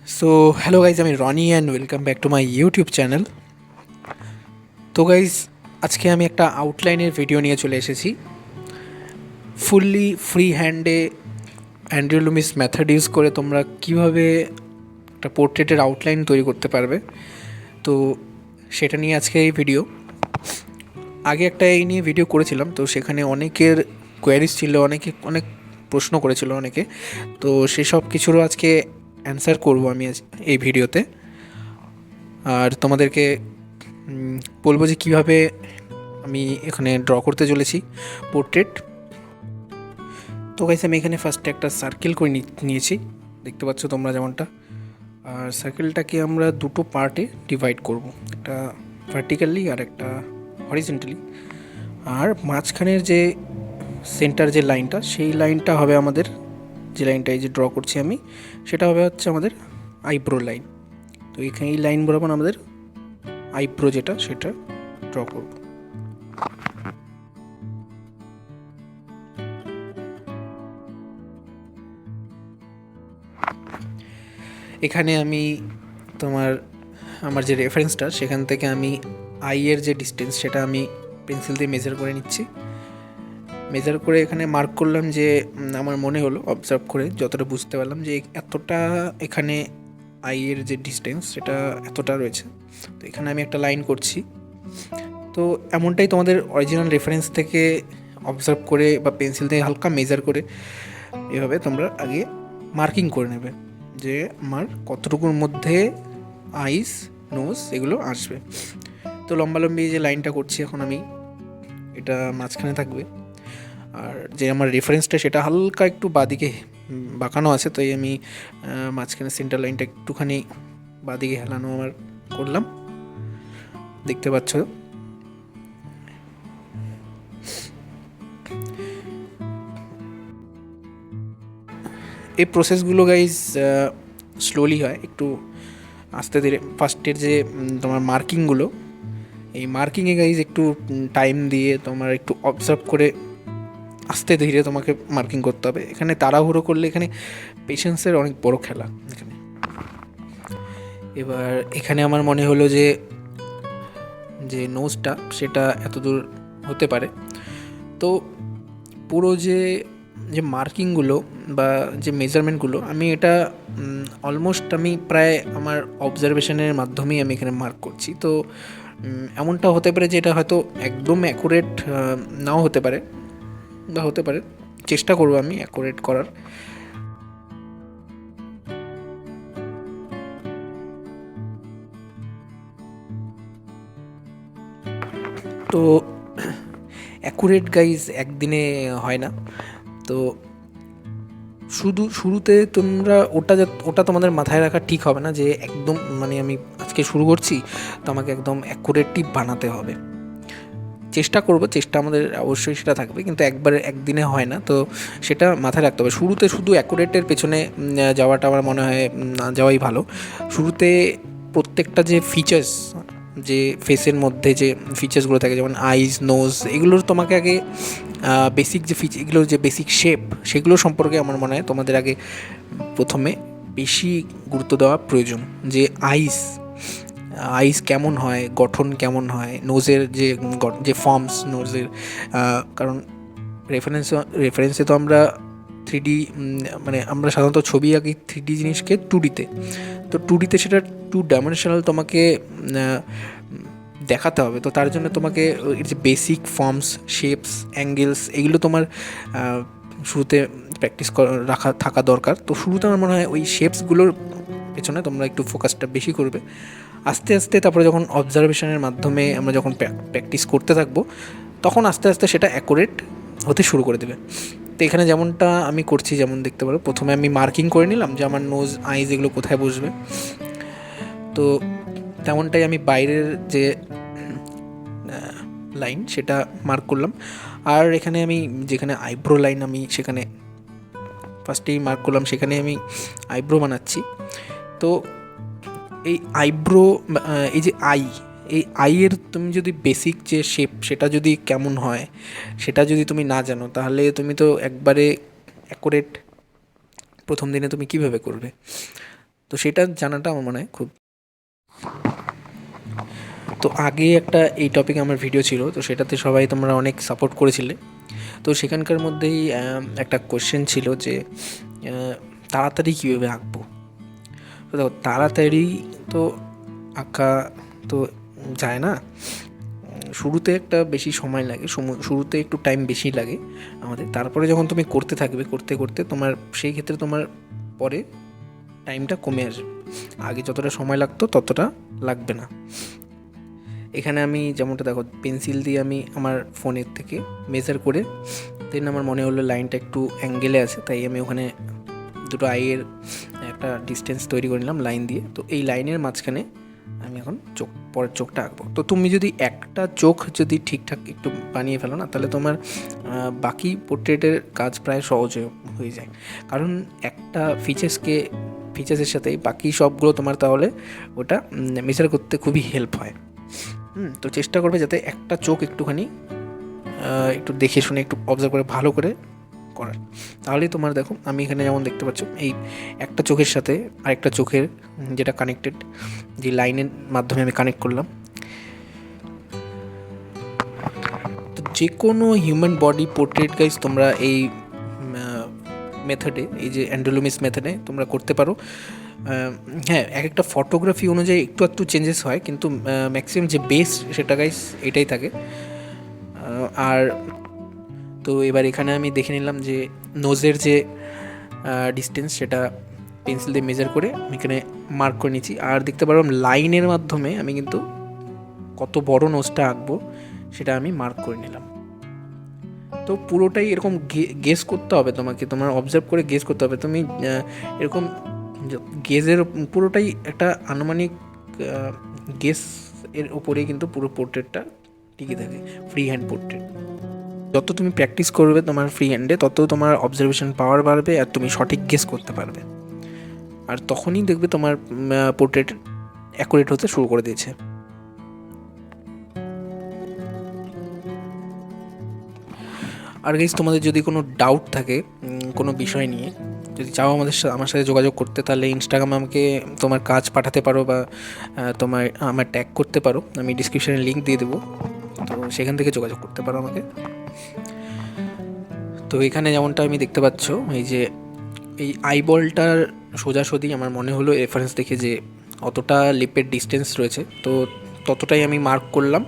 hello guys, আমি Ronny and welcome back to my YouTube channel. তো guys, আজকে আমি একটা আউটলাইনের ভিডিও নিয়ে চলে এসেছি। ফুললি ফ্রি হ্যান্ডে লুমিস মেথড ইউজ করে তোমরা কীভাবে একটা পোর্ট্রেটের আউটলাইন তৈরি করতে পারবে, তো সেটা নিয়ে আজকে এই ভিডিও। আগে একটা এই নিয়ে ভিডিও করেছিলাম, তো সেখানে অনেকের কোয়ারিজ ছিল, অনেক প্রশ্ন করেছিল অনেকে, তো সেসব কিছুরও আজকে অ্যান্সার করব আমি এই ভিডিওতে। আর তোমাদেরকে বলবো যে কীভাবে আমি এখানে ড্র করতে চলেছি পোর্ট্রেট। তো গাইস, আমি এখানে ফার্স্টে একটা সার্কেল করে নিয়েছি, দেখতে পাচ্ছ তোমরা যেমনটা। আর সার্কেলটাকে আমরা দুটো পার্টে ডিভাইড করব, একটা ভার্টিক্যালি আর একটা হরিজেন্টালি। আর মাঝখানের যে সেন্টার যে লাইনটা, সেই লাইনটা হবে আমাদের, যে লাইনটা এই যে ড্র করছি আমি, সেটা হচ্ছে আমাদের আইব্রো লাইন। তো এখানে এই লাইন বরাবর আমাদের আইব্রো যেটা, সেটা ড্র করব। এখানে আমি আমার যে রেফারেন্সটা, সেখান থেকে আমি আইয়ের যে ডিস্টেন্স, সেটা আমি পেন্সিল দিয়ে মেজার করে নিচ্ছি। মেজার করে এখানে মার্ক করলাম, যে আমার মনে হলো অবজার্ভ করে যতটা বুঝতে পারলাম যে এতটা এখানে আইয়ের যে ডিস্টেন্স, সেটা এতটা রয়েছে। তো এখানে আমি একটা লাইন করছি। তো এমনটাই তোমাদের অরিজিনাল রেফারেন্স থেকে অবজার্ভ করে বা পেন্সিল দিয়ে হালকা মেজার করে এভাবে তোমরা আগে মার্কিং করে নেবে, যে আমার কতটুকুর মধ্যে আইস, নোজ এগুলো আসবে। তো লম্বালম্বি যে লাইনটা করছি এখন আমি, এটা মাঝখানে থাকবে। আর যে আমার রেফারেন্সটা, সেটা হালকা একটু বাঁদিকে বাঁকানো আছে, তাই আমি মাঝখানে সেন্টার লাইনটা একটুখানি বাঁদিকে হেলানো আমার করলাম, দেখতে পাচ্ছ। এই প্রসেসগুলো গাইজ স্লোলি হয়, একটু আস্তে ধীরে। ফার্স্টের যে তোমার মার্কিংগুলো, এই মার্কিংয়ে গাইজ একটু টাইম দিয়ে তোমার একটু অবজার্ভ করে আস্তে ধীরে তোমাকে মার্কিং করতে হবে। এখানে তাড়াহুড়ো করলে এখানে পেশেন্সের অনেক বড় খেলা এখানে। এবার এখানে আমার মনে হলো যে নোজটা সেটা এত দূর হতে পারে। তো পুরো যে মার্কিংগুলো বা যে মেজারমেন্টগুলো, আমি এটা অলমোস্ট আমি প্রায় আমার অবজারভেশনের মাধ্যমেই আমি এখানে মার্ক করছি। তো এমনটা হতে পারে যে এটা হয়তো একদম অ্যাকুরেট নাও হতে পারে, বা হতে পারে। চেষ্টা করবো আমি অ্যাকুরেট করার। তো অ্যাকুরেট গাইজ একদিনে হয় না। তো শুরুতে তোমরা ওটা তোমাদের মাথায় রাখা ঠিক হবে না, যে একদম মানে আমি আজকে শুরু করছি, তো আমাকে একদম অ্যাকুরেটই বানাতে হবে। চেষ্টা করব, চেষ্টা আমাদের অবশ্যই সেটা থাকবে, কিন্তু একদিনে হয় না। তো সেটা মাথায় রাখতে হবে। শুরুতে শুধু অ্যাকুরেটের পেছনে যাওয়াটা আমার মনে হয় না যাওয়াই ভালো। শুরুতে প্রত্যেকটা যে ফিচার্স, যে ফেসের মধ্যে যে ফিচার্সগুলো থাকে, যেমন আইজ, নোজ, এগুলোর তোমাকে আগে বেসিক যে এগুলোর যে বেসিক শেপ, সেগুলো সম্পর্কে আমার মনে হয় তোমাদের আগে প্রথমে বেশি গুরুত্ব দেওয়া প্রয়োজন। যে আইস কেমন হয়, গঠন কেমন হয়, নোজের যে ফর্মস নোজের, কারণ রেফারেন্সে তো আমরা 3D, মানে আমরা সাধারণত ছবি আঁকি 3D জিনিসকে 2Dতে। তো 2Dতে সেটা 2 ডাইমেনশনাল তোমাকে দেখাতে হবে। তো তার জন্য তোমাকে এর যে বেসিক ফর্মস, শেপস, অ্যাঙ্গেলস, এগুলো তোমার শুরুতে প্র্যাকটিস থাকা দরকার। তো শুরুতে আমার মনে হয় ওই শেপসগুলোর পেছনে তোমরা একটু ফোকাসটা বেশি করবে। আস্তে আস্তে তারপরে যখন অবজারভেশনের মাধ্যমে আমরা যখন প্র্যাকটিস করতে থাকবো, তখন আস্তে আস্তে সেটা অ্যাকুরেট হতে শুরু করে দেবে। তো এখানে যেমনটা আমি করছি, যেমন দেখতে পারো, প্রথমে আমি মার্কিং করে নিলাম যে আমার নোজ, আইজ এগুলো কোথায় বসবে। তো তেমনটাই আমি বাইরের যে লাইন, সেটা মার্ক করলাম। আর এখানে আমি যেখানে আইব্রো লাইন, আমি সেখানে ফার্স্টেই মার্ক করলাম, সেখানে আমি আইব্রো বানাচ্ছি। তো এই আইব্রো, এই যে এই আইয়ের তুমি যদি বেসিক যে শেপ, সেটা যদি কেমন হয়, সেটা যদি তুমি না জানো, তাহলে তুমি তো একবারে অ্যাকুরেট প্রথম দিনে তুমি কীভাবে করবে। তো সেটা জানাটা আমার মনে হয় খুব। তো আগে একটা এই টপিকে আমার ভিডিও ছিল, তো সেটাতে সবাই তোমরা অনেক সাপোর্ট করেছিলে। তো সেখানকার মধ্যেই একটা কোশ্চেন ছিল যে তাড়াতাড়ি কীভাবে আঁকবো। তো দেখো, তাড়াতাড়ি তো আঁকা তো যায় না। শুরুতে একটা বেশি সময় লাগে, শুরুতে একটু টাইম বেশি লাগে আমাদের। তারপরে যখন তুমি করতে থাকবে, করতে করতে তোমার সেই ক্ষেত্রে তোমার পরে টাইমটা কমে আসবে। আগে যতটা সময় লাগতো ততটা লাগবে না। এখানে আমি যেমনটা দেখো, পেন্সিল দিয়ে আমি আমার ফোনের থেকে মেজার করে দেন আমার মনে হলো লাইনটা একটু অ্যাঙ্গেলে আছে, তাই আমি ওখানে দুটো আইয়ের একটা ডিস্টেন্স তৈরি করে নিলাম লাইন দিয়ে। তো এই লাইনের মাঝখানে আমি এখন পরের চোখটা আঁকবো। তো তুমি যদি একটা চোখ যদি ঠিকঠাক একটু বানিয়ে ফেলো না, তাহলে তোমার বাকি পোর্ট্রেটের কাজ প্রায় সহজ হয়ে যায়। কারণ একটা ফিচার্সের সাথে বাকি সবগুলো তোমার তাহলে ওটা মেজার করতে খুবই হেল্প হয়। তো চেষ্টা করবে যাতে একটা চোখ একটুখানি একটু দেখে শুনে একটু অবজার্ভ করে ভালো করে করার। তাহলেই তোমার দেখো, আমি এখানে যেমন দেখতে পাচ্ছ এই একটা চোখের সাথে আরেকটা চোখের যেটা কানেক্টেড, যে লাইনের মাধ্যমে আমি কানেক্ট করলাম। তো যে কোনো হিউম্যান বডি পোর্ট্রেট গাইজ তোমরা এই মেথডে, এই যে লুমিস মেথডে তোমরা করতে পারো। হ্যাঁ, এক একটা ফটোগ্রাফি অনুযায়ী একটু একটু চেঞ্জেস হয়, কিন্তু ম্যাক্সিমাম যে বেস সেটা গাইজ এটাই থাকে। আর তো এবার এখানে আমি দেখে নিলাম যে নোজের যে ডিস্টেন্স সেটা পেন্সিল দিয়ে মেজার করে আমি এখানে মার্ক করে নিচ্ছি। আর দেখতে পারলাম লাইনের মাধ্যমে আমি কিন্তু কত বড় নোজটা আঁকবো সেটা আমি মার্ক করে নিলাম। তো পুরোটাই এরকম গেস করতে হবে তোমাকে, তোমার অবজার্ভ করে গেস করতে হবে। তুমি এরকম গেজের পুরোটাই একটা আনুমানিক গেস এর উপরেই কিন্তু পুরো পোর্ট্রেটটা টিকে থাকে, ফ্রি হ্যান্ড পোর্ট্রেট। যত তুমি প্র্যাকটিস করবে তোমার ফ্রি হ্যান্ডে, তত তোমার অবজারভেশন পাওয়ার বাড়বে আর তুমি সঠিক গেস করতে পারবে। আর তখনই দেখবে তোমার পোর্ট্রেট অ্যাকুরেট হতে শুরু করে দিয়েছে। আর গাইস, তোমাদের যদি কোনো ডাউট থাকে কোনো বিষয় নিয়ে, যদি চাও আমার সাথে যোগাযোগ করতে, তাহলে ইনস্টাগ্রামে আমাকে তোমার কাজ পাঠাতে পারো বা আমার ট্যাগ করতে পারো। আমি ডিসক্রিপশানে লিঙ্ক দিয়ে দেবো, তো সেখান থেকে যোগাযোগ করতে পারো আমাকে। তো এখানে যেমনটা আমি দেখতে পাচ্ছ, এই যে এই আইবলটার সোজাসুজি আমার মনে হলো রেফারেন্স দেখে যে অতটা লিপের ডিস্টেন্স রয়েছে, তো ততটাই আমি মার্ক করলাম।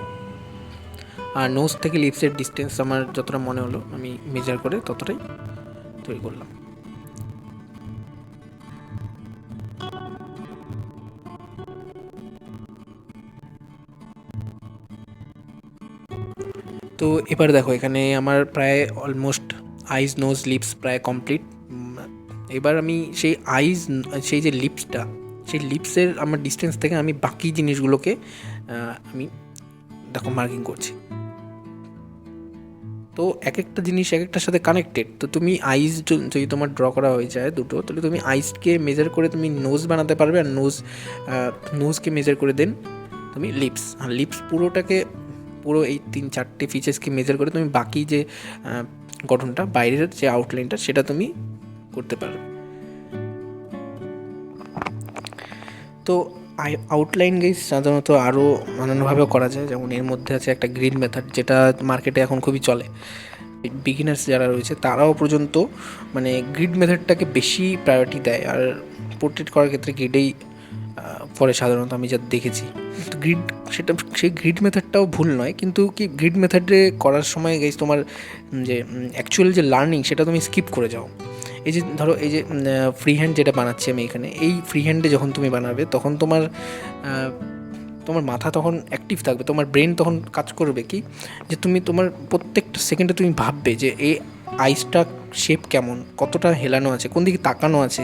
আর নোজ থেকে লিপসের ডিস্টেন্স আমার যতটা মনে হলো আমি মেজার করে ততটাই তৈরি করলাম। তো এবার দেখো, এখানে আমার প্রায় অলমোস্ট আইজ নোজ লিপস প্রায় কমপ্লিট। এবার আমি সেই যে লিপসটা, সেই লিপসের আমার ডিস্টেন্স থেকে আমি বাকি জিনিসগুলোকে আমি দেখো মার্কিং করছি। তো এক একটা জিনিস এক একটার সাথে কানেক্টেড। তো তুমি আইস যদি তোমার ড্র করা হয়ে যায় দুটো, তাহলে তুমি আইসকে মেজার করে তুমি নোজ বানাতে পারবে, আর নোজকে মেজার করে দেন তুমি লিপস। আর লিপস পুরো এই 3-4টে ফিচার্সকে মেজার করে তুমি বাকি যে গঠনটা, বাইরের যে আউটলাইনটা, সেটা তুমি করতে পারো। তো আউটলাইন গাইজ সাধারণত আরও নানানভাবেও করা যায়। যেমন এর মধ্যে আছে একটা গ্রিড মেথড, যেটা মার্কেটে এখন খুবই চলে। বিগিনার্স যারা রয়েছে তারাও পর্যন্ত মানে গ্রিড মেথডটাকে বেশি প্রায়োরিটি দেয়, আর পোর্ট্রেট করার ক্ষেত্রে গ্রিডেই পরে সাধারণত আমি যা দেখেছি। তো সেই গ্রিড মেথডটাও ভুল নয়, কিন্তু কি গ্রিড মেথডে করার সময় গাইজ তোমার যে অ্যাকচুয়াল যে লার্নিং সেটা তুমি স্কিপ করে যাও। এই যে ধরো, এই যে ফ্রি হ্যান্ড যেটা বানাচ্ছি আমি এখানে, এই ফ্রি হ্যান্ডে যখন তুমি বানাবে তখন তোমার মাথা তখন অ্যাক্টিভ থাকবে, তোমার ব্রেন তখন কাজ করবে কি, যে তুমি তোমার প্রত্যেকটা সেকেন্ডে তুমি ভাববে যে এই আইসটা শেপ কেমন, কতটা হেলানো আছে, কোন দিকে তাকানো আছে,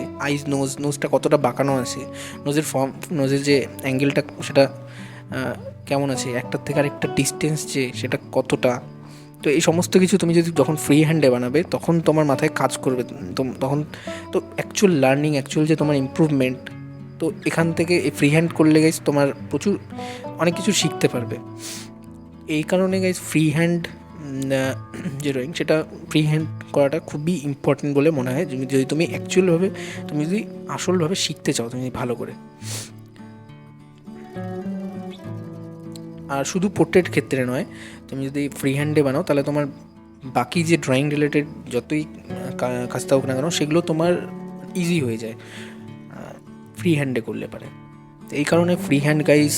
নোজটা কতটা বাঁকানো আছে, নোজের যে অ্যাঙ্গেলটা সেটা কেমন আছে, একটার থেকে আরেকটা ডিস্টেন্স যে সেটা কতটা। তো এই সমস্ত কিছু তুমি যদি যখন ফ্রি হ্যান্ডে বানাবে তখন তোমার মাথায় কাজ করবে, তখন তো অ্যাকচুয়াল লার্নিং, অ্যাকচুয়াল যে তোমার ইমপ্রুভমেন্ট, তো এখান থেকে এই ফ্রি হ্যান্ড করলে গাইজ তোমার অনেক কিছু শিখতে পারবে। এই কারণে গাইজ ফ্রি হ্যান্ড যে ড্রয়িং সেটা ফ্রি হ্যান্ড করাটা খুবই ইম্পর্টেন্ট বলে মনে হয়, যদি তুমি অ্যাকচুয়ালভাবে তুমি যদি আসলভাবে শিখতে চাও তুমি ভালো করে। আর শুধু পোর্ট্রেট ক্ষেত্রে নয়, তুমি যদি ফ্রি হ্যান্ডে বানাও তাহলে তোমার বাকি যে ড্রয়িং রিলেটেড যতই কাজ থাকুক না কেন সেগুলো তোমার ইজি হয়ে যায় ফ্রি হ্যান্ডে করলে পারে। এই কারণে ফ্রি হ্যান্ড গাইজ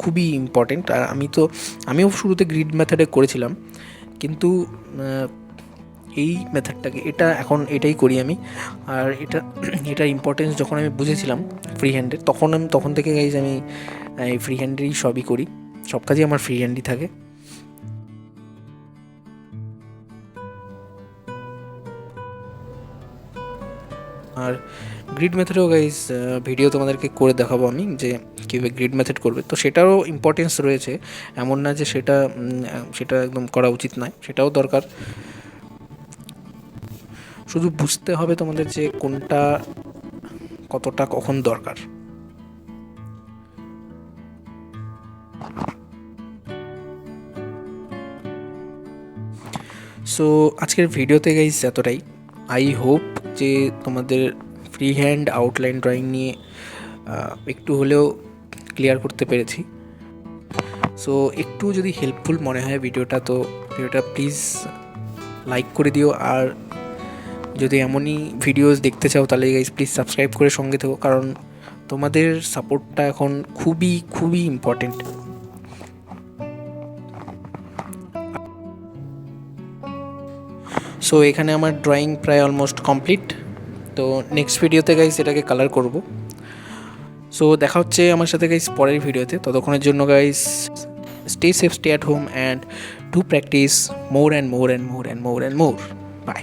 খুবই ইম্পর্টেন্ট। আর আমিও শুরুতে গ্রিড মেথডে করেছিলাম, কিন্তু এই মেথডটাকে এখন এটাই করি আমি। আর এটার ইম্পর্টেন্স যখন আমি বুঝেছিলাম ফ্রি হ্যান্ডের, তখন থেকে গাইজ আমি এই ফ্রি হ্যান্ডেরই সবই করি, সব কাজই আমার ফ্রি হ্যান্ডই থাকে। আর গ্রিড মেথডেও গাইজ ভিডিও তোমাদেরকে করে দেখাবো আমি, যে কীভাবে গ্রিড মেথড করবে। তো সেটারও ইম্পর্টেন্স রয়েছে, এমন না যে সেটা একদম করা উচিত নয়, সেটাও দরকার। শুধু বুঝতে হবে তোমাদের যে কোনটা কতটা কখন দরকার। সো আজকের ভিডিওতে গাইজ এতটাই। আই হোপ যে তোমাদের ফ্রি হ্যান্ড আউটলাইন ড্রয়িং নিয়ে একটু হলেও ক্লিয়ার করতে পেরেছি। সো একটু যদি হেল্পফুল মনে হয় ভিডিওটা প্লিজ লাইক করে দিও। আর যদি এমনই ভিডিওস দেখতে চাও তাহলে গাইজ প্লিজ সাবস্ক্রাইব করে সঙ্গে থেকো, কারণ তোমাদের সাপোর্টটা এখন খুবই খুবই ইম্পর্টেন্ট। সো এখানে আমার ড্রয়িং প্রায় অলমোস্ট কমপ্লিট। তো নেক্সট ভিডিওতে গাইজ এটাকে কালার করব। সো দেখা হচ্ছে আমার সাথে গাইজ পরের ভিডিওতে। ততক্ষণের জন্য guys stay safe, stay at home, and do practice more and more and more and more and more. By.